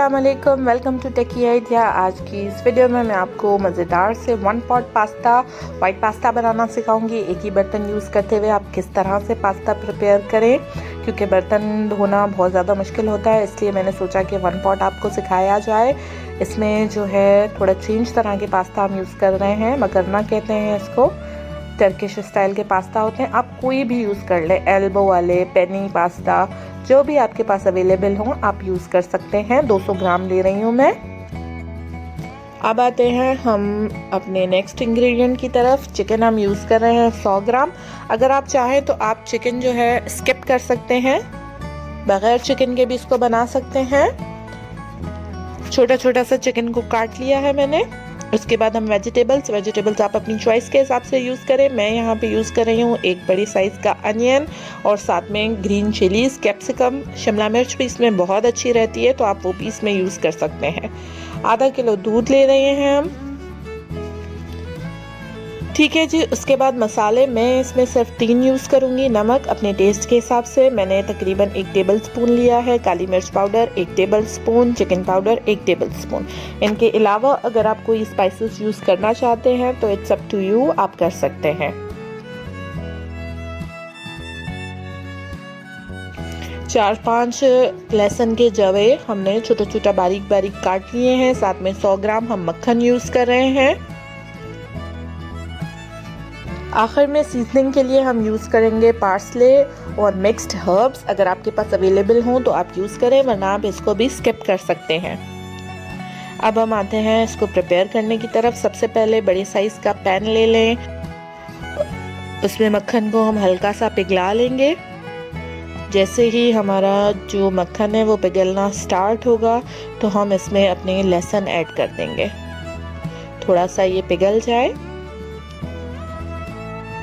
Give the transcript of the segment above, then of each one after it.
अस्सलामुअलैकुम, welcome to techy idea. आज की इस वीडियो में मैं आपको मज़ेदार से one pot pasta, white pasta बनाना सिखाऊंगी। एक ही बर्तन यूज़ करते हुए आप किस तरह से पास्ता प्रिपेयर करें, क्योंकि बर्तन धोना बहुत ज़्यादा मुश्किल होता है, इसलिए मैंने सोचा कि वन पॉट आपको सिखाया जाए। इसमें जो है थोड़ा चेंज तरह के पास्ता हम यूज़ कर रहे हैं, मकरना कहते हैं इसको। टर्किश स्टाइल के पास्ता होते हैं, आप कोई भी यूज़ कर लें, एल्बो वाले, पेनी पास्ता, जो भी आपके पास अवेलेबल हो आप यूज़ कर सकते हैं। 200 ग्राम ले रही हूँ मैं। अब आते हैं हम अपने नेक्स्ट इंग्रेडिएंट की तरफ। चिकन हम यूज़ कर रहे हैं 100 ग्राम। अगर आप चाहें तो आप चिकन जो है स्किप कर सकते हैं, बगैर चिकन के भी इसको बना सकते हैं। छोटा छोटा सा चिकन को काट लिया है मैंने। उसके बाद हम वेजिटेबल्स आप अपनी चॉइस के हिसाब से यूज़ करें। मैं यहाँ पे यूज़ कर रही हूँ एक बड़ी साइज़ का अनियन और साथ में ग्रीन चिलीज़, कैप्सिकम, शिमला मिर्च भी इसमें बहुत अच्छी रहती है, तो आप वो भी इसमें यूज़ कर सकते हैं। आधा किलो दूध ले रहे हैं हम, ठीक है जी। उसके बाद मसाले मैं इसमें सिर्फ 3 यूज़ करूँगी। नमक अपने टेस्ट के हिसाब से मैंने तकरीबन 1 टेबल स्पून लिया है। काली मिर्च powder 1 table spoon, chicken powder 1 table spoon. इनके अलावा अगर आप कोई स्पाइसेस यूज़ करना चाहते हैं तो इट्स अप टू यू, आप कर सकते हैं। 4-5 लहसुन के जवे हमने छोटा छोटा बारीक बारीक काट लिए हैं। साथ में 100 ग्राम हम मक्खन यूज़ कर रहे हैं। आखिर में सीजनिंग के लिए हम यूज़ करेंगे पार्सले और मिक्स्ड हर्ब्स। अगर आपके पास अवेलेबल हों तो आप यूज़ करें, वरना आप इसको भी स्किप कर सकते हैं। अब हम आते हैं इसको प्रिपेयर करने की तरफ। सबसे पहले बड़े साइज़ का पैन ले लें, उसमें मक्खन को हम हल्का सा पिघला लेंगे। जैसे ही हमारा जो मक्खन है वो पिघलना स्टार्ट होगा तो हम इसमें अपने लहसुन ऐड कर देंगे। थोड़ा सा ये पिघल जाए,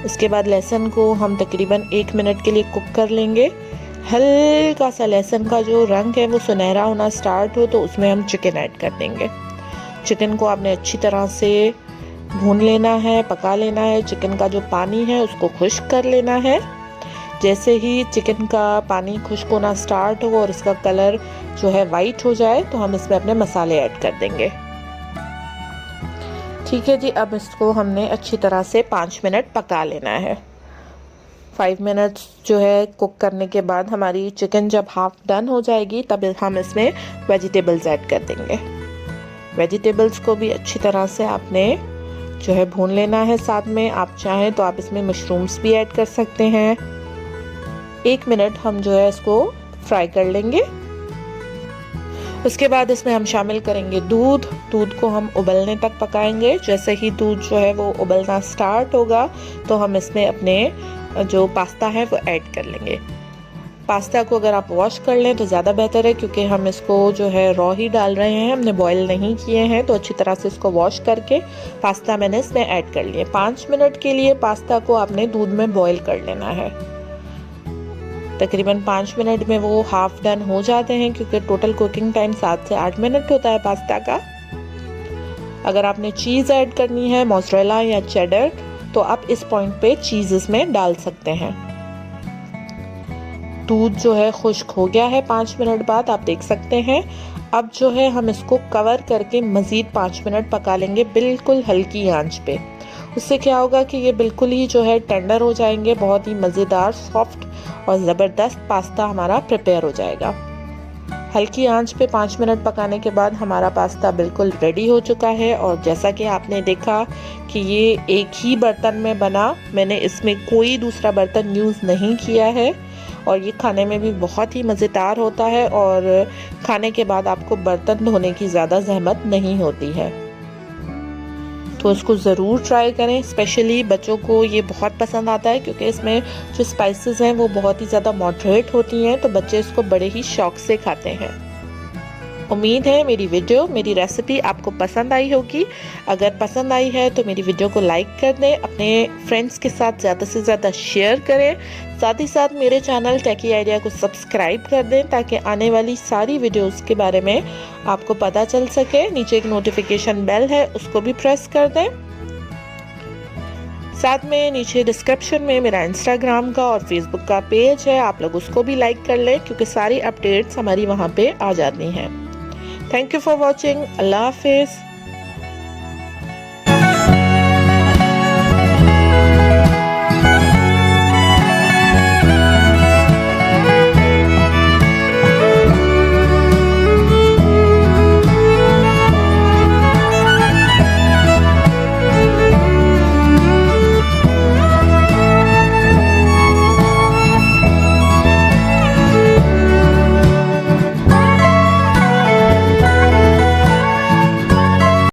उसके बाद लहसुन को हम तकरीबन 1 मिनट के लिए कुक कर लेंगे। हल्का सा लहसुन का जो रंग है वो सुनहरा होना स्टार्ट हो तो उसमें हम चिकन ऐड कर देंगे। चिकन को आपने अच्छी तरह से भून लेना है, पका लेना है। चिकन का जो पानी है उसको खुश्क कर लेना है। जैसे ही चिकन का पानी खुश्क होना स्टार्ट हो और इसका कलर जो है वाइट हो जाए तो हम इसमें अपने मसाले ऐड कर देंगे। ठीक है जी। अब इसको हमने अच्छी तरह से 5 मिनट पका लेना है। 5 मिनट्स जो है कुक करने के बाद हमारी चिकन जब हाफ डन हो जाएगी तब हम इसमें वेजिटेबल्स ऐड कर देंगे। वेजिटेबल्स को भी अच्छी तरह से आपने जो है भून लेना है। साथ में आप चाहें तो आप इसमें मशरूम्स भी ऐड कर सकते हैं। 1 मिनट हम जो है इसको फ्राई कर लेंगे। उसके बाद इसमें हम शामिल करेंगे दूध को हम उबलने तक पकाएंगे। जैसे ही दूध जो है वो उबलना स्टार्ट होगा तो हम इसमें अपने जो पास्ता है वो ऐड कर लेंगे। पास्ता को अगर आप वॉश कर लें तो ज़्यादा बेहतर है, क्योंकि हम इसको जो है रॉ ही डाल रहे हैं, हमने बॉईल नहीं किए हैं। तो अच्छी तरह से इसको वॉश करके पास्ता मैंने इसमें ऐड कर लिए। 5 मिनट के लिए पास्ता को आपने दूध में बॉईल कर लेना है। तकरीबन 5 मिनट में वो हाफ डन हो जाते हैं, क्योंकि टोटल कुकिंग टाइम 7 से 8 मिनट होता है पास्ता का। अगर आपने चीज़ ऐड करनी है, मोज़रेला या चेडर, तो आप इस पॉइंट पे चीज़ इसमें डाल सकते हैं। दूध जो है खुश्क हो गया है 5 मिनट बाद, आप देख सकते हैं। अब जो है हम इसको कवर करके मज़ीद 5 मिनट पका लेंगे, बिल्कुल हल्की आंच पे। उससे क्या होगा कि ये बिल्कुल ही जो है टेंडर हो जाएंगे। बहुत ही मज़ेदार, सॉफ्ट और ज़बरदस्त पास्ता हमारा प्रिपेयर हो जाएगा। हल्की आंच पे 5 मिनट पकाने के बाद हमारा पास्ता बिल्कुल रेडी हो चुका है। और जैसा कि आपने देखा कि ये एक ही बर्तन में बना, मैंने इसमें कोई दूसरा बर्तन यूज़ नहीं किया है। और ये खाने में भी बहुत ही मज़ेदार होता है और खाने के बाद आपको बर्तन धोने की ज़्यादा ज़हमत नहीं होती है। तो इसको ज़रूर ट्राई करें। स्पेशली बच्चों को ये बहुत पसंद आता है, क्योंकि इसमें जो स्पाइसेस हैं वो बहुत ही ज़्यादा मॉडरेट होती हैं, तो बच्चे इसको बड़े ही शौक से खाते हैं। उम्मीद है मेरी रेसिपी आपको पसंद आई होगी। अगर पसंद आई है तो मेरी वीडियो को लाइक कर दें, अपने फ्रेंड्स के साथ ज़्यादा से ज़्यादा शेयर करें। साथ ही साथ मेरे चैनल टेकी आइडिया को सब्सक्राइब कर दें, ताकि आने वाली सारी वीडियोस के बारे में आपको पता चल सके। नीचे एक नोटिफिकेशन बेल है, उसको भी प्रेस कर दें। साथ में नीचे डिस्क्रिप्शन में मेरा इंस्टाग्राम का और फेसबुक का पेज है, आप लोग उसको भी लाइक कर लें, क्योंकि सारी अपडेट्स हमारी वहाँ पे आ जाती हैं। Thank you for watching. अल्लाह हाफिज़।